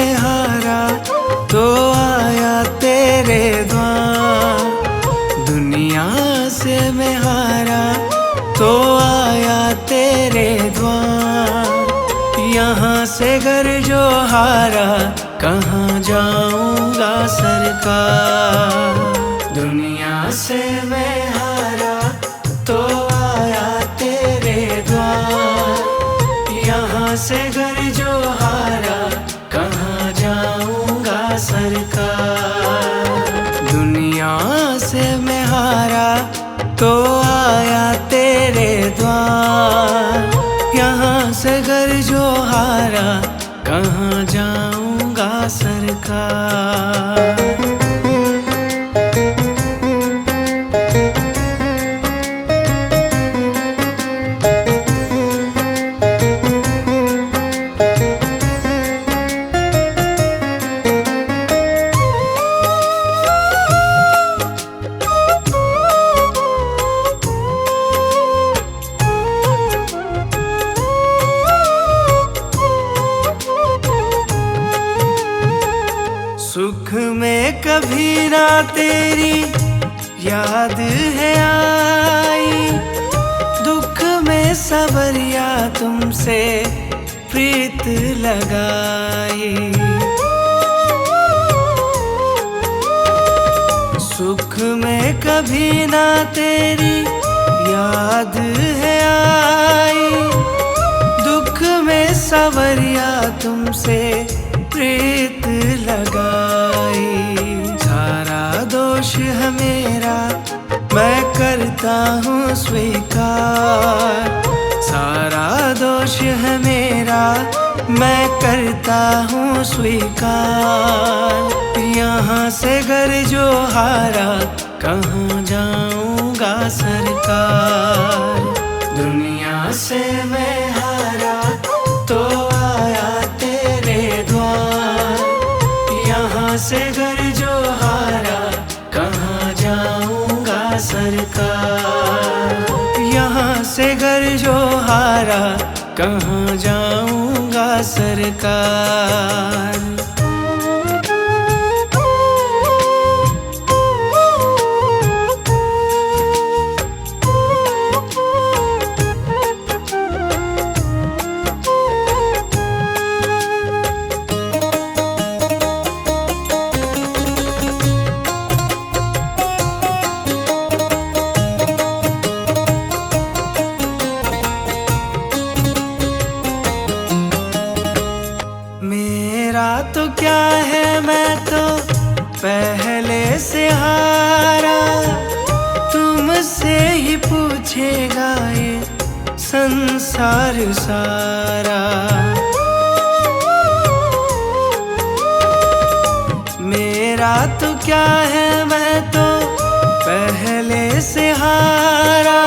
में हारा तो आया तेरे द्वार। दुनिया से मैं हारा तो आया तेरे द्वार। यहाँ से घर जो हारा कहाँ जाऊंगा सरकार। दुनिया से मैं हारा तो आया तेरे द्वार। यहाँ से घर जो हारा कहाँ जाऊंगा सरकार। दुनिया से मैं हारा तो आया तेरे द्वार। यहाँ से घर जो हारा कहाँ जाऊंगा सरकार। सुख में कभी ना तेरी याद है आई। दुख में सबरिया तुमसे प्रीत लगाई। सुख में कभी ना तेरी याद है आई। दुख में सबरिया तुमसे प्रीत लगाई। सारा दोष है मेरा मैं करता हूँ स्वीकार। सारा दोष है मेरा मैं करता हूँ स्वीकार। यहाँ से घर जो हारा कहाँ जाऊंगा सरकार। दुनिया से मैं हारा तो आया तेरे द्वार। यहाँ से घर जो हारा कहाँ जाऊंगा सरकार। यहाँ से घर जो हारा कहाँ जाऊंगा सरकार। मेरा तो क्या है मैं तो पहले से हारा। तुमसे ही पूछेगा ये संसार सारा। मेरा तो क्या है मैं तो पहले से हारा।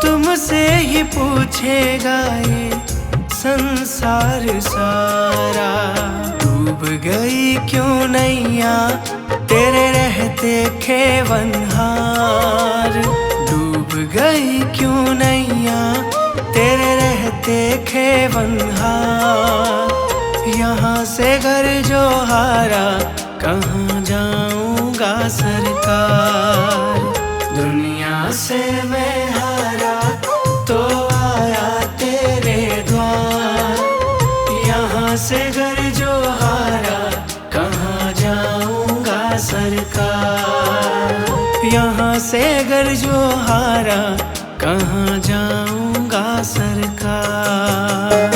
तुमसे ही पूछेगा ये संसार सारा। डूब गई क्यों नैया तेरे रहते खेवनहार। डूब गई क्यों नैया तेरे रहते खेवनहार। यहाँ से घर जो हारा कहाँ जाऊंगा सरकार। दुनिया से मैं हारा तो आया तेरे द्वार। यहाँ से घर जो हारा कहाँ जाऊंगा सरकार। यहाँ से घर जो हारा कहाँ जाऊंगा सरकार।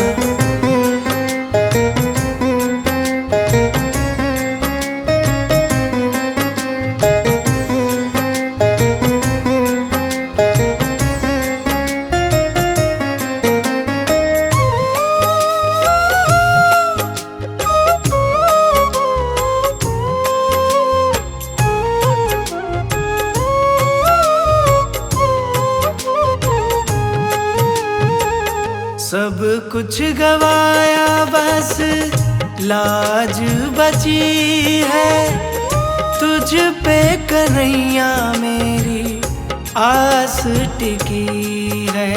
सब कुछ गवाया बस लाज बची है। तुझ पे कन्हैया मेरी आस टिकी है।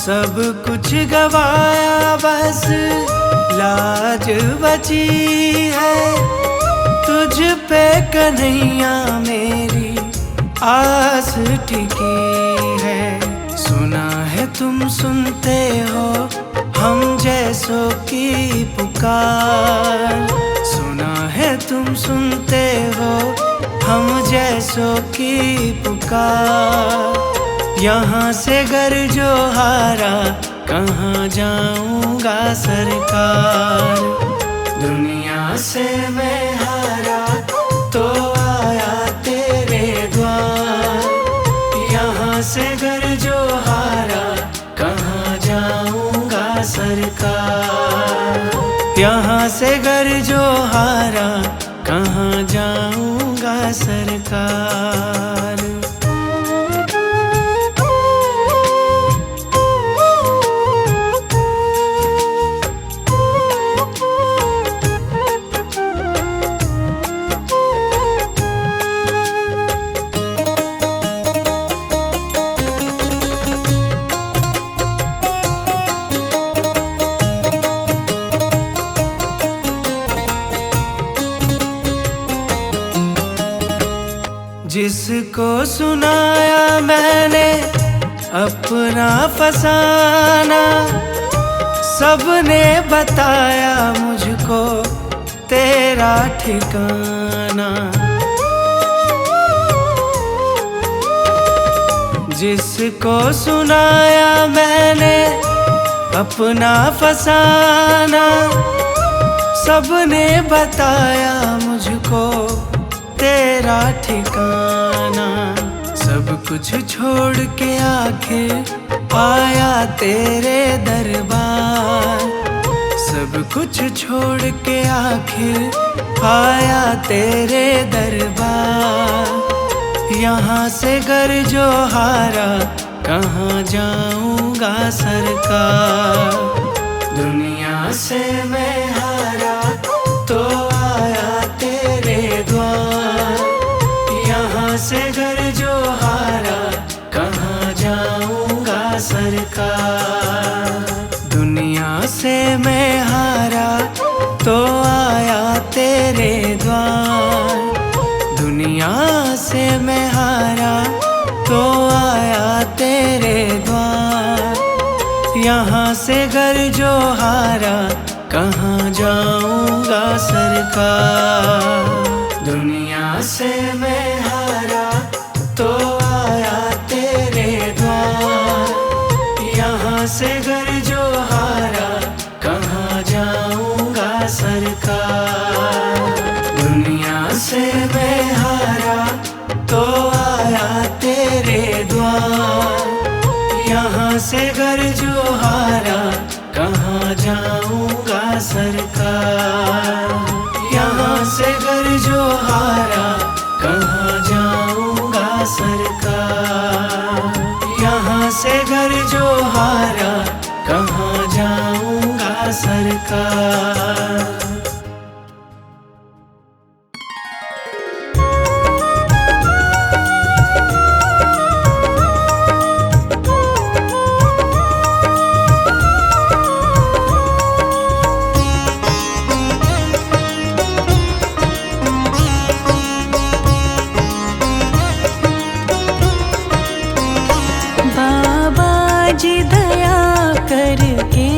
सब कुछ गवाया बस लाज बची है, तुझ पे कन्हैया मेरी आस टिकी है। सुना है तुम सुनते हो हम जैसों की पुकार, सुना है तुम सुनते हो हम जैसों की पुकार। यहाँ से घर जो हारा कहाँ जाऊंगा सरकार। दुनिया से मैं हारा तो आया तेरे द्वार, यहाँ से घर जो हारा कहाँ जाऊंगा सरकार। यहाँ से घर जो हारा कहाँ जाऊंगा सरकार। जिसको सुनाया मैंने अपना फसाना, सबने बताया मुझको तेरा ठिकाना। जिसको सुनाया मैंने अपना फसाना, सबने बताया मुझको तेरा ठिकाना। सब कुछ छोड़ के आखिर आया तेरे दरबार, सब कुछ छोड़ के आखिर आया तेरे दरबार। यहाँ से घर जो हारा कहाँ जाऊंगा सरकार। दुनिया से मैं हारा तो आया तेरे द्वार, यहाँ से घर जो हारा कहाँ जाऊंगा सरकार। दुनिया से मैं हारा तो आया तेरे द्वार, दुनिया से मैं हारा तो आया तेरे द्वार। यहाँ से घर जो हारा कहाँ जाऊंगा सरकार। दुनिया से मैं हारा तो आया तेरे द्वार, यहाँ से घर जो हारा कहाँ जाऊंगा सरकार। दुनिया से मैं हारा तो आया तेरे द्वार, यहाँ से घर जो हारा कहाँ जाऊंगा सरकार। यहाँ से घर जो हारा कहाँ जाऊंगा सरकार। यहाँ से घर जो हारा कहाँ जाऊंगा सरकार। बाबा जी दया करके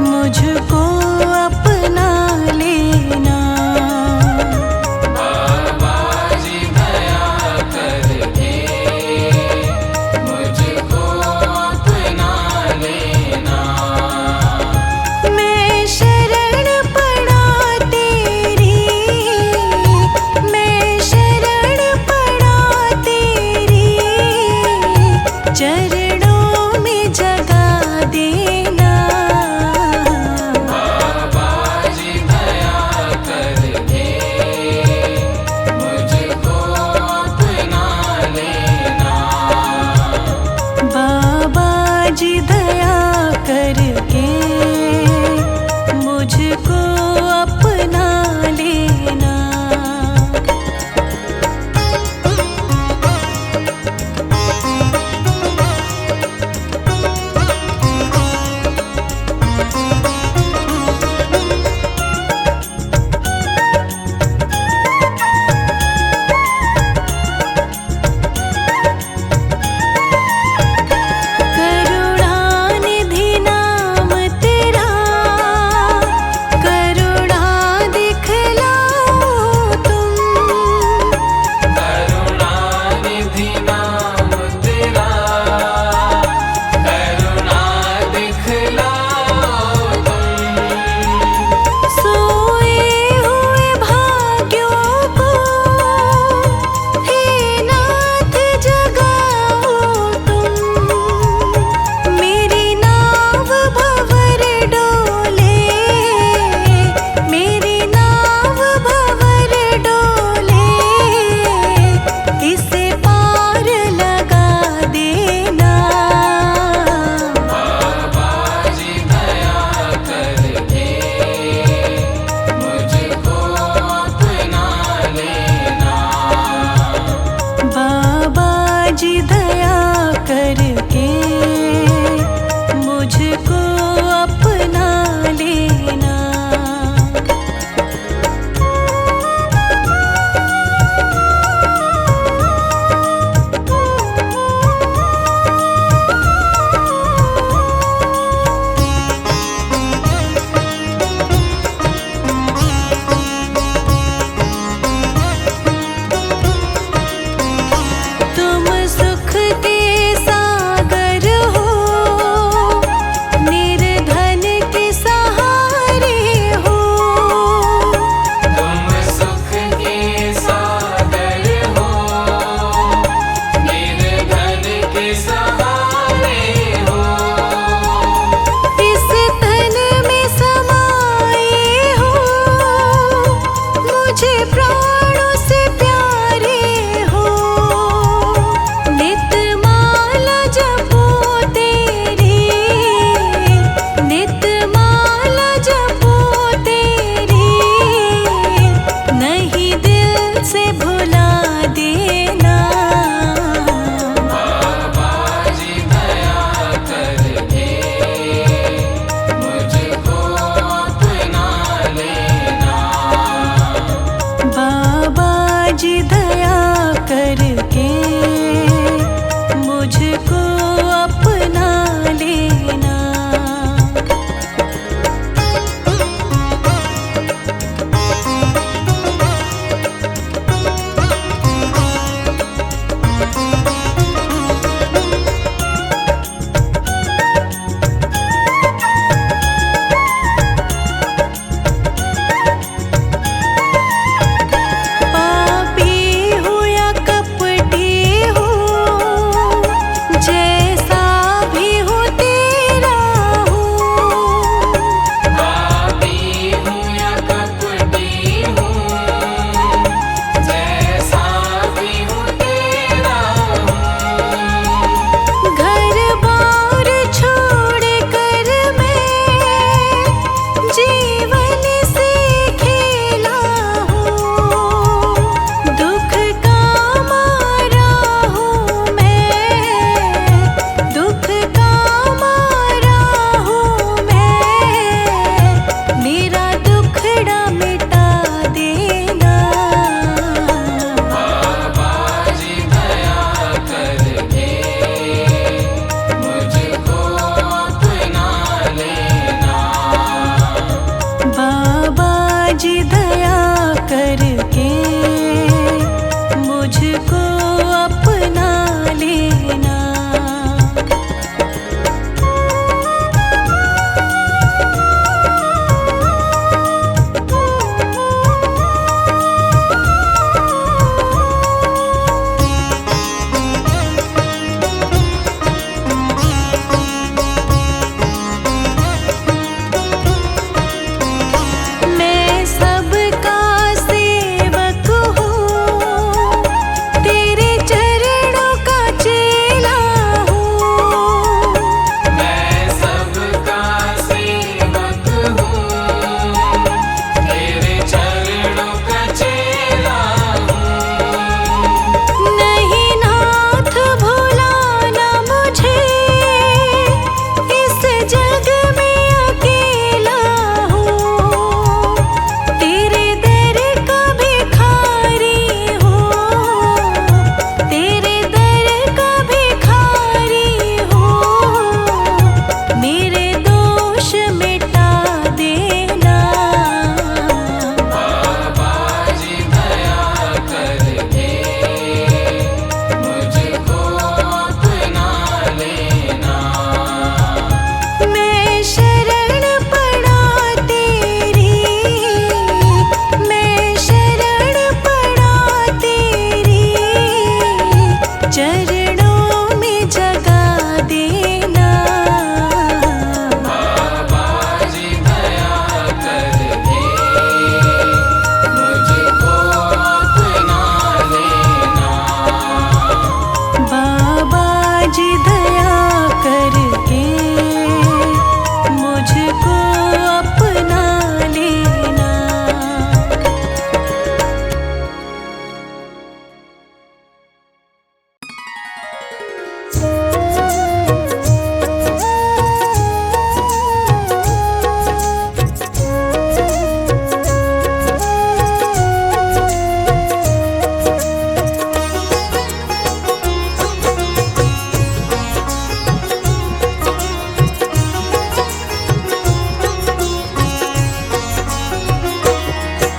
मुझको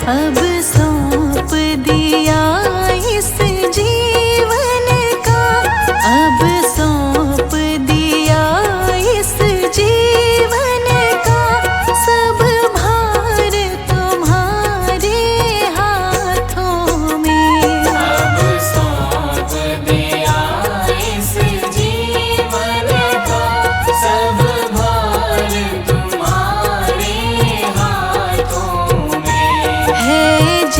अब सौंप दिया इस जीवन का, अब सौंप दिया इस जीवन का, सब भार तुम्हारे हाथों में। अब सौंप दिया इस जीवन का, सब भार तुम्हारे हाथों में। है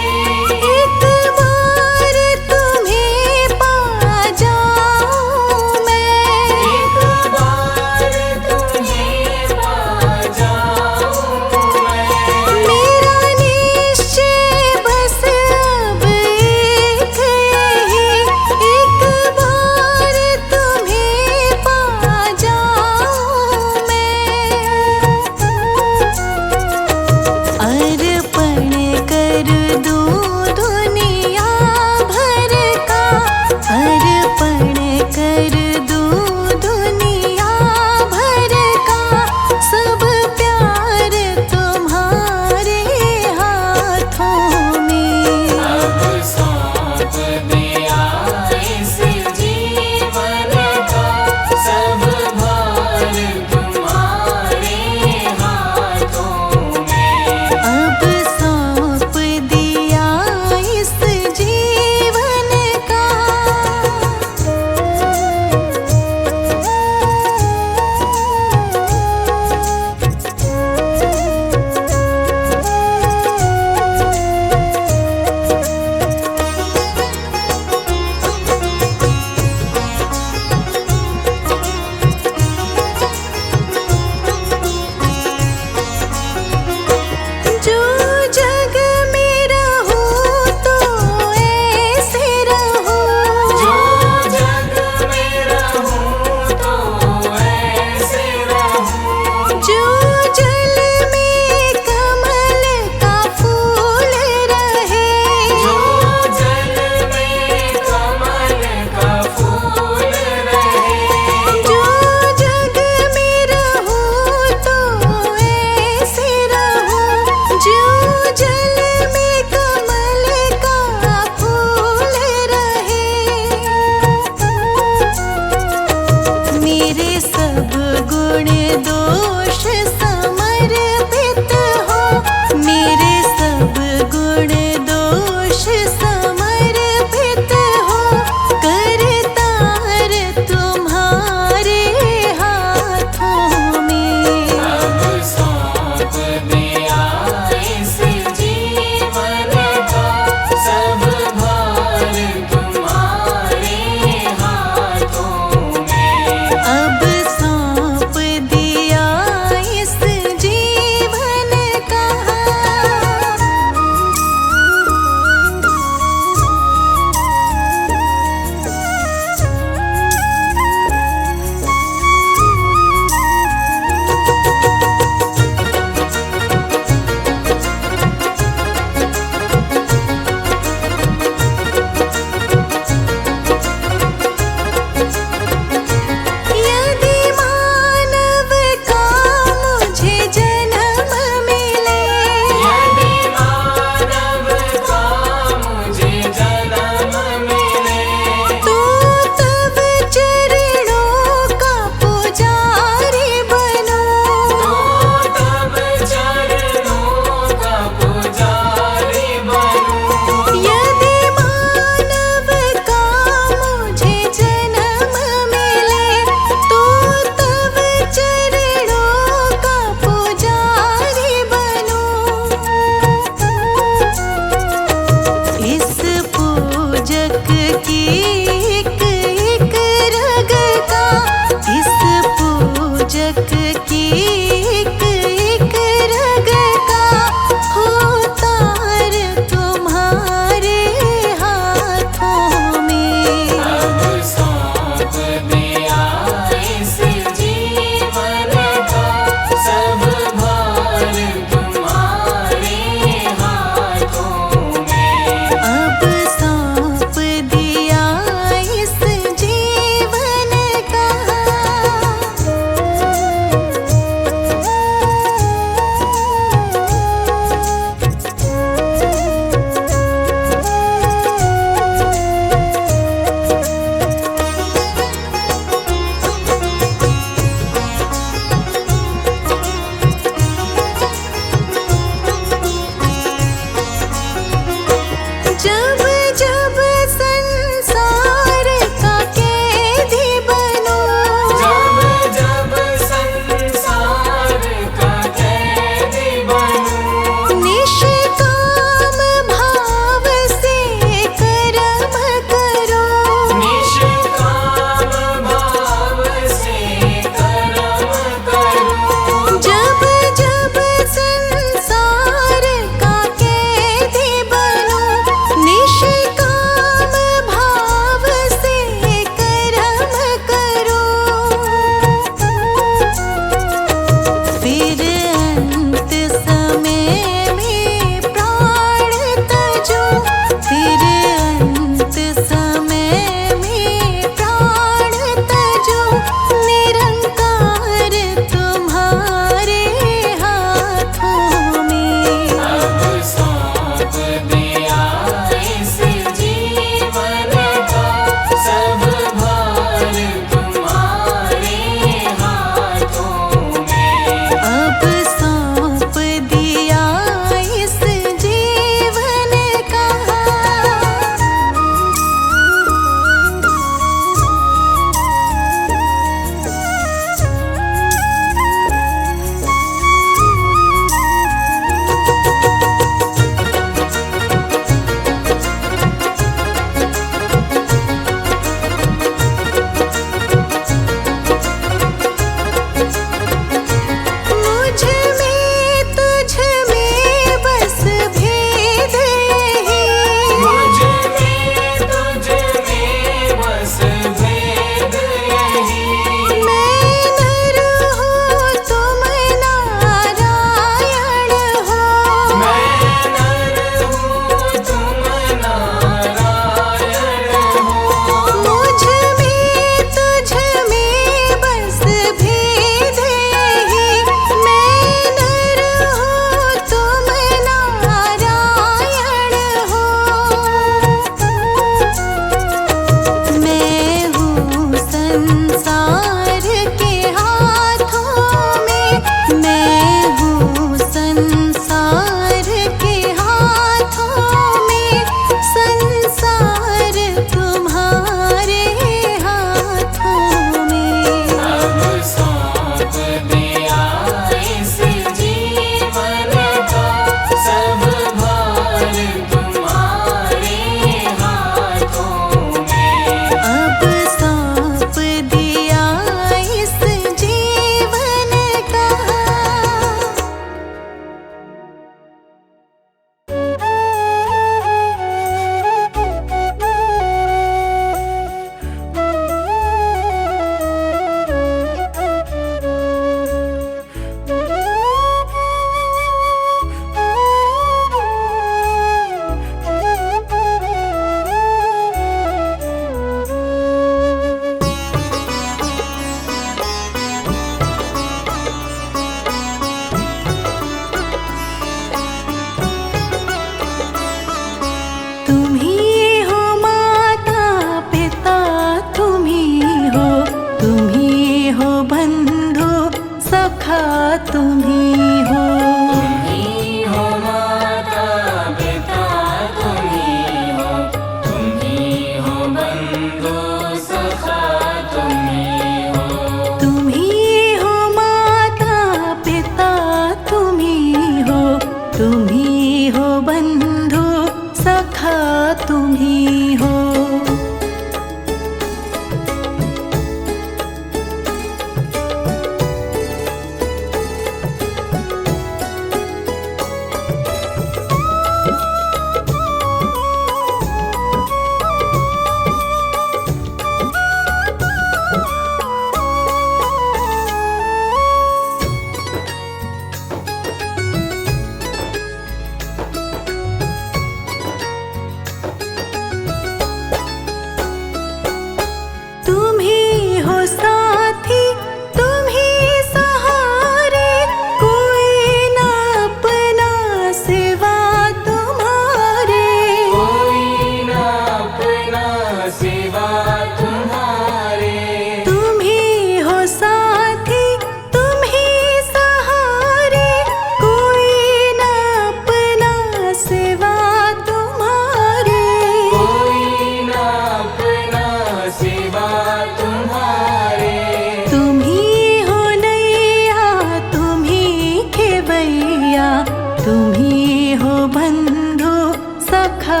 सखा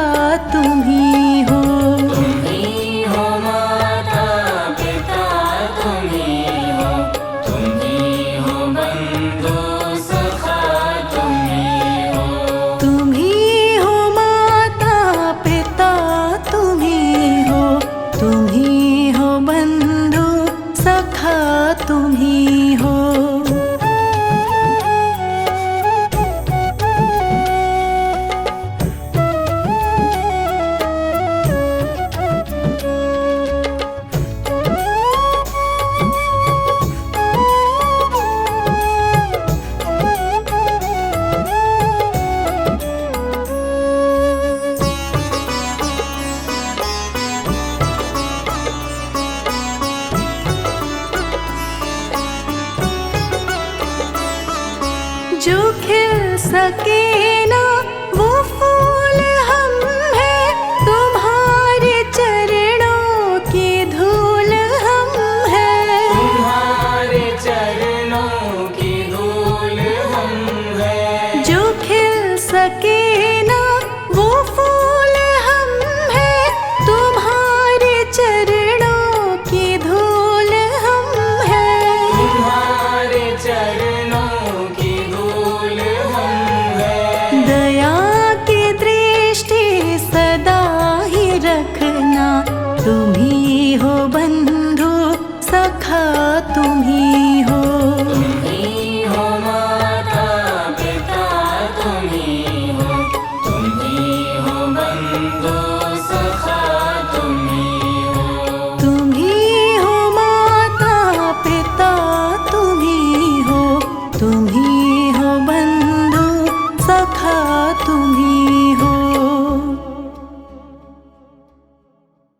तुम ही हो। तुम ही हो माता पिता, तुम ही हो, तुम ही हो बंधु सखा, तुम ही हो। तुम ही हो माता पिता, तुम ही हो, तुम ही हो बंधु सखा, तुम ही हो। जो खिल सके